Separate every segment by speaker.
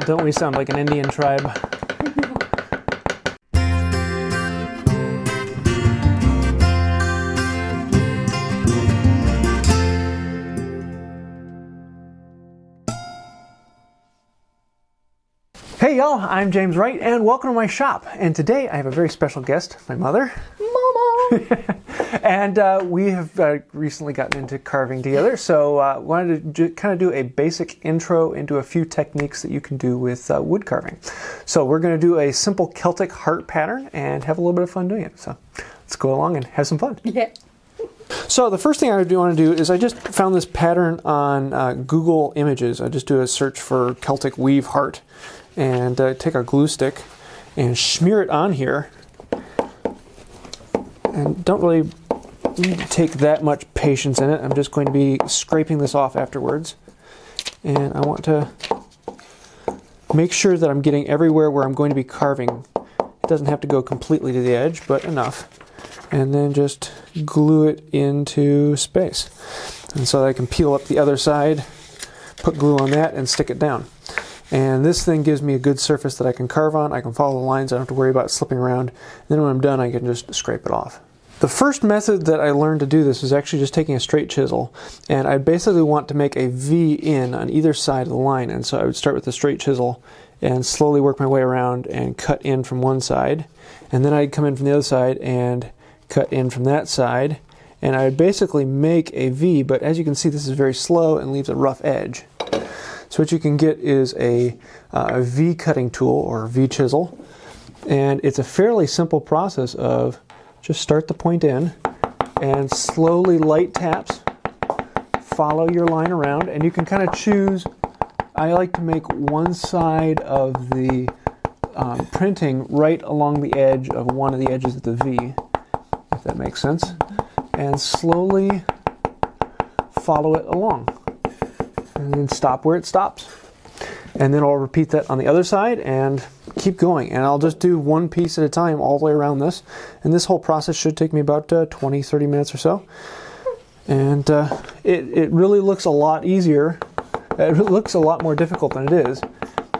Speaker 1: Don't we sound like an Indian tribe? Hey y'all, I'm James Wright and welcome to my shop. And today I have a very special guest, my mother. Mama! And we have recently gotten into carving together, so wanted to kind of do a basic intro into a few techniques that you can do with wood carving. So we're going to do a simple Celtic heart pattern and have a little bit of fun doing it. So let's go along and have some fun. Yeah. So the first thing I do want to do is I just found this pattern on Google Images. I just do a search for Celtic weave heart and take our glue stick and smear it on here. And don't really need to take that much patience in it. I'm just going to be scraping this off afterwards. And I want to make sure that I'm getting everywhere where I'm going to be carving. It doesn't have to go completely to the edge, but enough. And then just glue it into space. And so that I can peel up the other side, put glue on that, and stick it down. And this thing gives me a good surface that I can carve on. I can follow the lines. I don't have to worry about slipping around. And then when I'm done, I can just scrape it off. The first method that I learned to do this is actually just taking a straight chisel. And I basically want to make a V in on either side of the line. And so I would start with the straight chisel and slowly work my way around and cut in from one side. And then I'd come in from the other side and cut in from that side. And I would basically make a V, but as you can see, this is very slow and leaves a rough edge. So what you can get is a V cutting tool or V-chisel, and it's a fairly simple process of just start the point in and slowly light taps, follow your line around, and you can kind of choose. I like to make one side of the printing right along the edge of one of the edges of the V, if that makes sense, and slowly follow it along. And then stop where it stops. And then I'll repeat that on the other side and keep going. And I'll just do one piece at a time all the way around this. And this whole process should take me about 20-30 minutes or so. And it really looks a lot easier. It looks a lot more difficult than it is.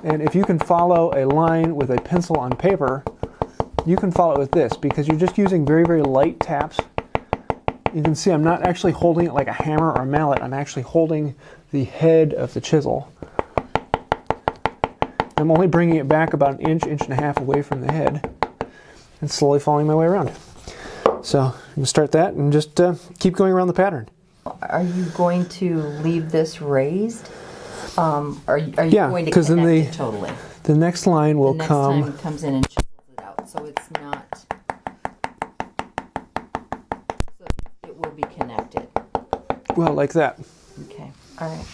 Speaker 1: And if you can follow a line with a pencil on paper, you can follow it with this because you're just using very, very light taps. You can see I'm not actually holding it like a hammer or a mallet. I'm actually holding the head of the chisel. I'm only bringing it back about an inch, inch and a half away from the head and slowly following my way around. So I'm going to start that and just keep going around the pattern.
Speaker 2: Are you going to leave this raised? Are you
Speaker 1: yeah,
Speaker 2: going to connect it totally?
Speaker 1: The next line will come.
Speaker 2: The next time it comes in and chisels it out, so it's not. So it will be connected.
Speaker 1: Well, like that.
Speaker 2: Okay. All right.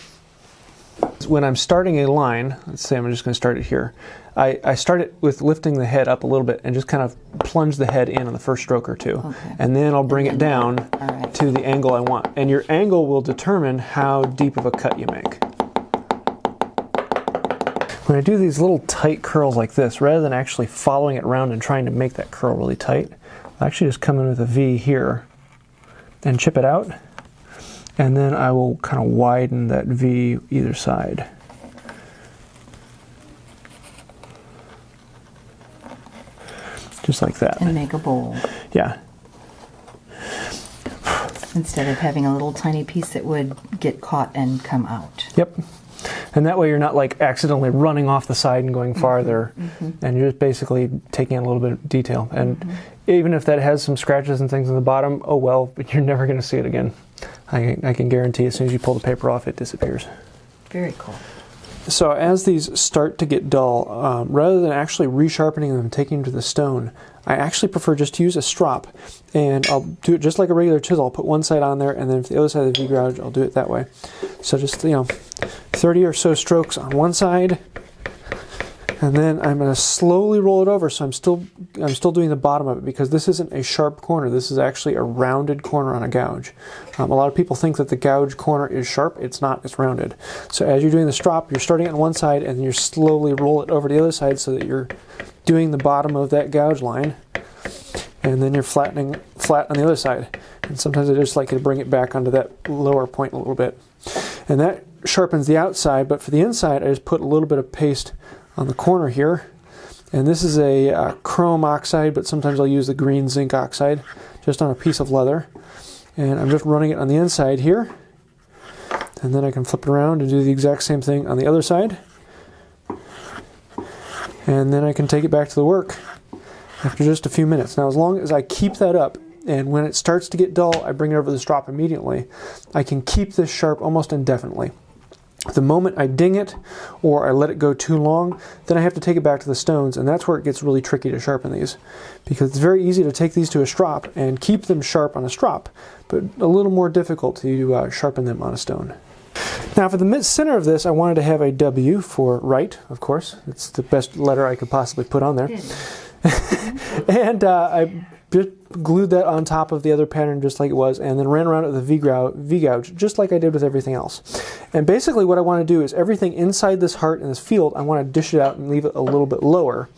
Speaker 1: When I'm starting a line, let's say I'm just going to start it here, I start it with lifting the head up a little bit and just kind of plunge the head in on the first stroke or two. Okay. And then I'll bring it down to the angle I want. And your angle will determine how deep of a cut you make. When I do these little tight curls like this, rather than actually following it around and trying to make that curl really tight, I actually just come in with a V here and chip it out. And then I will kind of widen that V either side. Just like that.
Speaker 2: And make a bowl.
Speaker 1: Yeah.
Speaker 2: Instead of having a little tiny piece that would get caught and come out.
Speaker 1: Yep. And that way you're not like accidentally running off the side and going farther. And you're just basically taking in a little bit of detail. And even if that has some scratches and things on the bottom, oh well, but you're never going to see it again. I can guarantee as soon as you pull the paper off, it disappears.
Speaker 2: Very cool.
Speaker 1: So as these start to get dull, rather than actually resharpening them and taking them to the stone, I actually prefer just to use a strop. And I'll do it just like a regular chisel. I'll put one side on there, and then for the other side of the V-gouge, I'll do it that way. So just, 30 or so strokes on one side, and then I'm going to slowly roll it over. So I'm still doing the bottom of it because this isn't a sharp corner. This is actually a rounded corner on a gouge. A lot of people think that the gouge corner is sharp. It's not. It's rounded. So as you're doing the strop, you're starting on one side and you slowly roll it over to the other side so that you're doing the bottom of that gouge line, and then you're flattening flat on the other side. And sometimes I just like to bring it back onto that lower point a little bit. And that sharpens the outside, but for the inside I just put a little bit of paste on the corner here. And this is a chrome oxide, but sometimes I'll use the green zinc oxide just on a piece of leather. And I'm just running it on the inside here. And then I can flip it around and do the exact same thing on the other side. And then I can take it back to the work after just a few minutes. Now, as long as I keep that up, and when it starts to get dull, I bring it over to the strop immediately, I can keep this sharp almost indefinitely. The moment I ding it or I let it go too long, then I have to take it back to the stones, and that's where it gets really tricky to sharpen these, because it's very easy to take these to a strop and keep them sharp on a strop, but a little more difficult to sharpen them on a stone. Now, for the center of this, I wanted to have a W for Wright, of course. It's the best letter I could possibly put on there. And I just glued that on top of the other pattern just like it was, and then ran around it with a V-gouge, just like I did with everything else. And basically what I want to do is everything inside this heart and this field, I want to dish it out and leave it a little bit lower.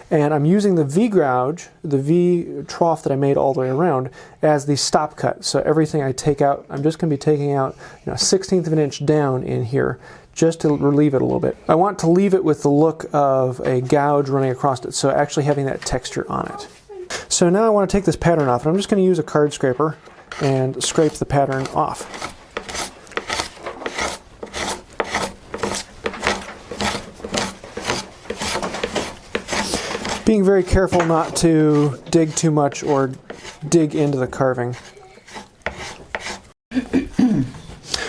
Speaker 1: And I'm using the V-gouge, the V trough that I made all the way around, as the stop cut. So everything I take out, I'm just going to be taking out, a 1/16 of an inch down in here, just to relieve it a little bit. I want to leave it with the look of a gouge running across it, so actually having that texture on it. So now I want to take this pattern off, and I'm just going to use a card scraper and scrape the pattern off. Being very careful not to dig too much or dig into the carving.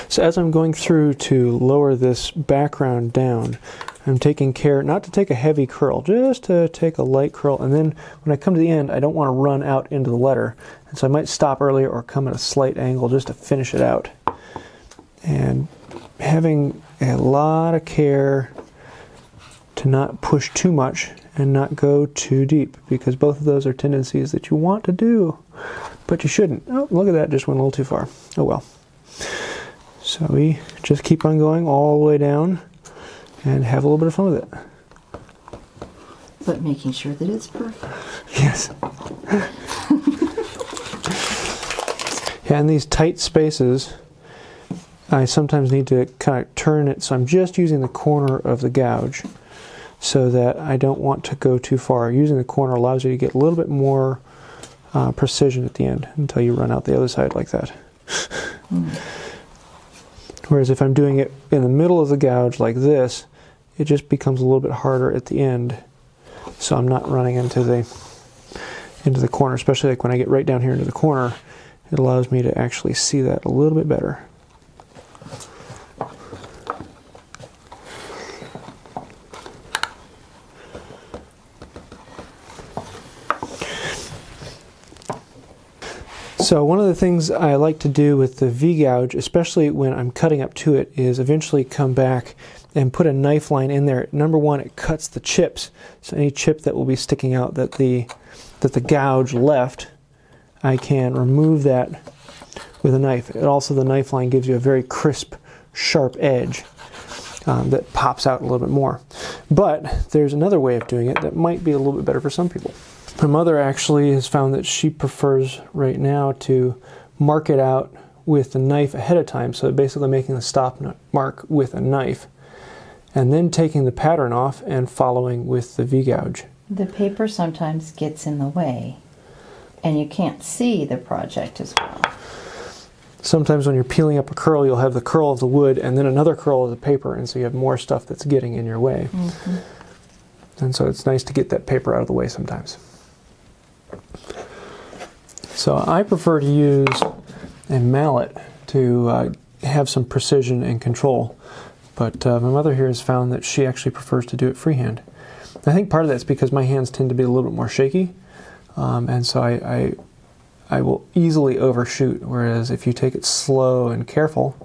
Speaker 1: So as I'm going through to lower this background down, I'm taking care not to take a heavy curl, just to take a light curl, and then when I come to the end, I don't want to run out into the letter. And so I might stop earlier or come at a slight angle just to finish it out. And having a lot of care to not push too much and not go too deep, because both of those are tendencies that you want to do, but you shouldn't. Oh, look at that, just went a little too far. Oh well. So we just keep on going all the way down and have a little bit of fun with it.
Speaker 2: But making sure that it's perfect.
Speaker 1: Yes. Yeah, in these tight spaces, I sometimes need to kind of turn it, so I'm just using the corner of the gouge so that I don't want to go too far. Using the corner allows you to get a little bit more precision at the end until you run out the other side like that. Whereas if I'm doing it in the middle of the gouge like this, it just becomes a little bit harder at the end. So I'm not running into the corner, especially like when I get right down here into the corner, it allows me to actually see that a little bit better. So one of the things I like to do with the V-gouge, especially when I'm cutting up to it, is eventually come back and put a knife line in there. Number one, it cuts the chips. So any chip that will be sticking out that the gouge left, I can remove that with a knife. And also the knife line gives you a very crisp, sharp edge that pops out a little bit more. But there's another way of doing it that might be a little bit better for some people. My mother actually has found that she prefers right now to mark it out with the knife ahead of time, so basically making the stop mark with a knife, and then taking the pattern off and following with the V-gouge.
Speaker 2: The paper sometimes gets in the way, and you can't see the project as well.
Speaker 1: Sometimes when you're peeling up a curl, you'll have the curl of the wood and then another curl of the paper, and so you have more stuff that's getting in your way. Mm-hmm. And so it's nice to get that paper out of the way sometimes. So I prefer to use a mallet to have some precision and control, but my mother here has found that she actually prefers to do it freehand. I think part of that's because my hands tend to be a little bit more shaky, and so I will easily overshoot, whereas if you take it slow and careful,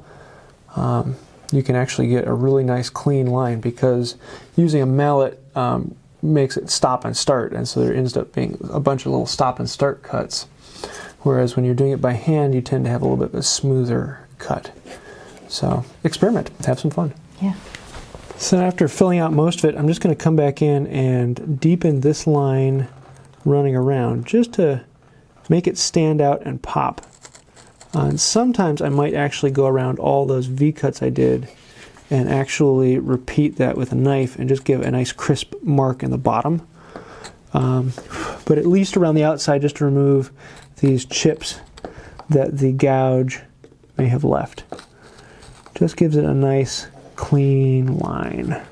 Speaker 1: you can actually get a really nice clean line, because using a mallet makes it stop and start, and so there ends up being a bunch of little stop and start cuts, whereas when you're doing it by hand, you tend to have a little bit of a smoother cut. So experiment, have some fun.
Speaker 2: Yeah.
Speaker 1: So after filling out most of it, I'm just going to come back in and deepen this line running around just to make it stand out and pop. And sometimes I might actually go around all those V-cuts I did and actually repeat that with a knife and just give a nice crisp mark in the bottom. But at least around the outside, just to remove these chips that the gouge may have left. Just gives it a nice clean line.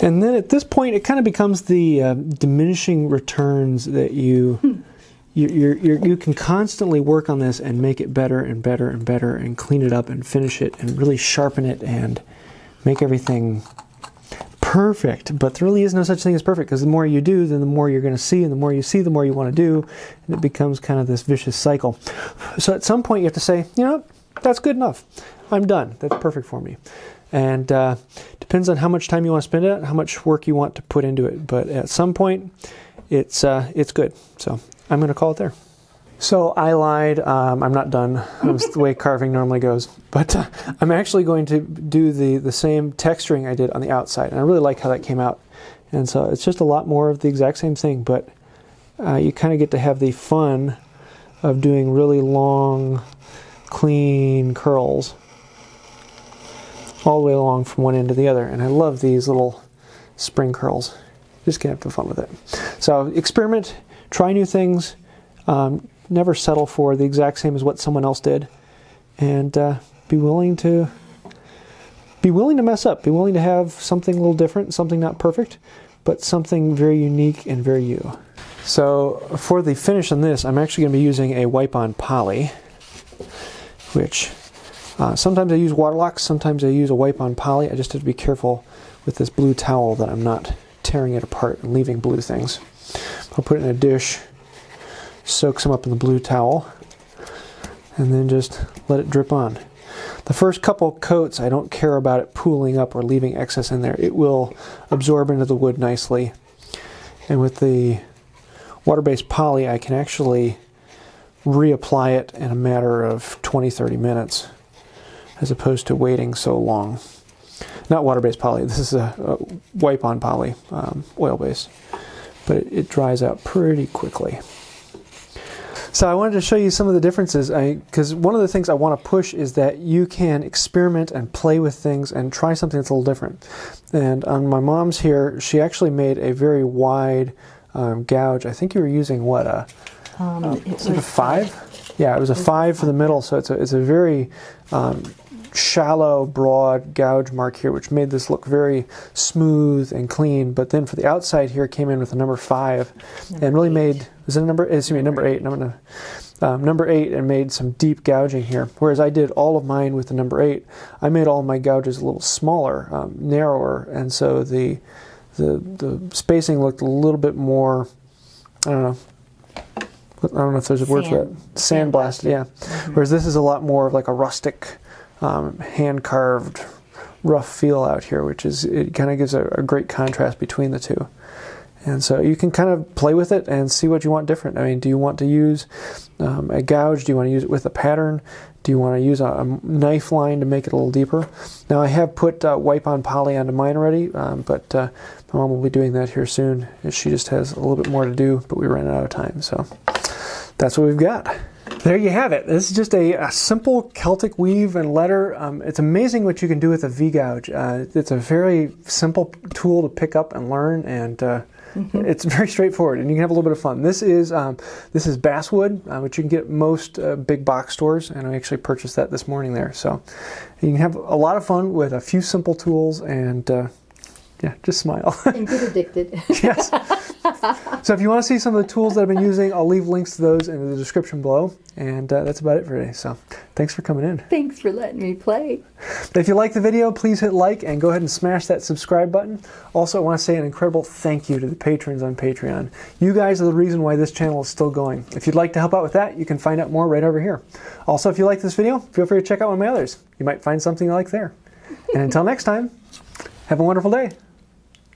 Speaker 1: And then at this point, it kind of becomes the diminishing returns that you can constantly work on this and make it better and better and better and clean it up and finish it and really sharpen it and make everything perfect. But there really is no such thing as perfect, because the more you do, then the more you're going to see, and the more you see, the more you want to do, and it becomes kind of this vicious cycle. So at some point you have to say, you know what, that's good enough. I'm done. That's perfect for me. And depends on how much time you want to spend it, how much work you want to put into it. But at some point, it's good. So I'm going to call it there. So I lied. I'm not done. That's the way carving normally goes. But I'm actually going to do the same texturing I did on the outside. And I really like how that came out. And so it's just a lot more of the exact same thing. But you kind of get to have the fun of doing really long, clean curls all the way along from one end to the other. And I love these little spring curls. Just gonna have fun with it. So experiment, try new things, never settle for the exact same as what someone else did, and be willing to mess up, be willing to have something a little different, something not perfect, but something very unique and very you. So for the finish on this, I'm actually going to be using a wipe-on poly, which sometimes I use waterlocks, sometimes I use a wipe-on poly. I just have to be careful with this blue towel that I'm not tearing it apart and leaving blue things. I'll put it in a dish, soak some up in the blue towel, and then just let it drip on. The first couple coats, I don't care about it pooling up or leaving excess in there. It will absorb into the wood nicely. And with the water-based poly, I can actually reapply it in a matter of 20-30 minutes, as opposed to waiting so long. Not water-based poly, this is a wipe-on poly, oil-based, but it dries out pretty quickly. So I wanted to show you some of the differences, because one of the things I want to push is that you can experiment and play with things and try something that's a little different. And on my mom's here, she actually made a very wide gouge. I think you were using what, was it a 5? Yeah, it was a 5 for the middle, so it's a very shallow, broad gouge mark here, which made this look very smooth and clean. But then for the outside here, it came in with a number 5, and really made, is it a number? Excuse me, number 8. Number 8, and made some deep gouging here. Whereas I did all of mine with the number 8. I made all of my gouges a little smaller, narrower, and so the spacing looked a little bit more, I don't know if there's a word for that. Sandblasted, yeah. Mm-hmm. Whereas this is a lot more of like a rustic, hand-carved, rough feel out here, which is, it kind of gives a great contrast between the two. And so you can kind of play with it and see what you want different. I mean, do you want to use a gouge? Do you want to use it with a pattern? Do you want to use a knife line to make it a little deeper? Now I have put wipe-on poly onto mine already, but my mom will be doing that here soon. She just has a little bit more to do, but we ran out of time, so that's what we've got. There you have it. This is just a simple Celtic weave and letter. It's amazing what you can do with a V-gouge. It's a very simple tool to pick up and learn, and it's very straightforward, and you can have a little bit of fun. This is basswood, which you can get most big box stores, and I actually purchased that this morning there. So you can have a lot of fun with a few simple tools, and yeah, just smile.
Speaker 2: And get addicted.
Speaker 1: Yes. So if you want to see some of the tools that I've been using, I'll leave links to those in the description below. And that's about it for today. So thanks for coming in.
Speaker 2: Thanks for letting me play.
Speaker 1: If you like the video, please hit like and go ahead and smash that subscribe button. Also, I want to say an incredible thank you to the patrons on Patreon. You guys are the reason why this channel is still going. If you'd like to help out with that, you can find out more right over here. Also, if you like this video, feel free to check out one of my others. You might find something you like there. And until next time, have a wonderful day.